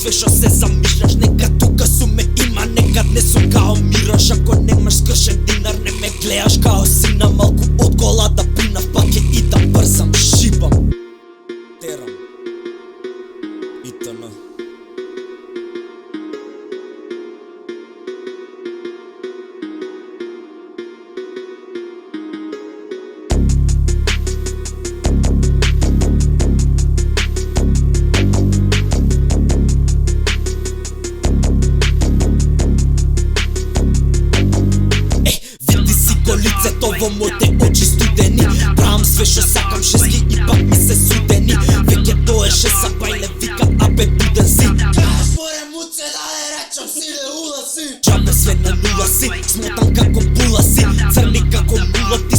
све што се замислаш, нека тука суме има, нека не сум као мираш. Ако немаш скршен динар, не ме гледаш као сина. Малку од кола да пинав, па ќе и да брзам, шибам, терам итн. Лицето во моите очи студени, правам све што сакам, шески и пак ми се судени. Веќе доеше са бајле, вика абе буден си. Споре муце да не речам силе ула си. Джабе све на нула си, смотам како була си. Црни како мула ти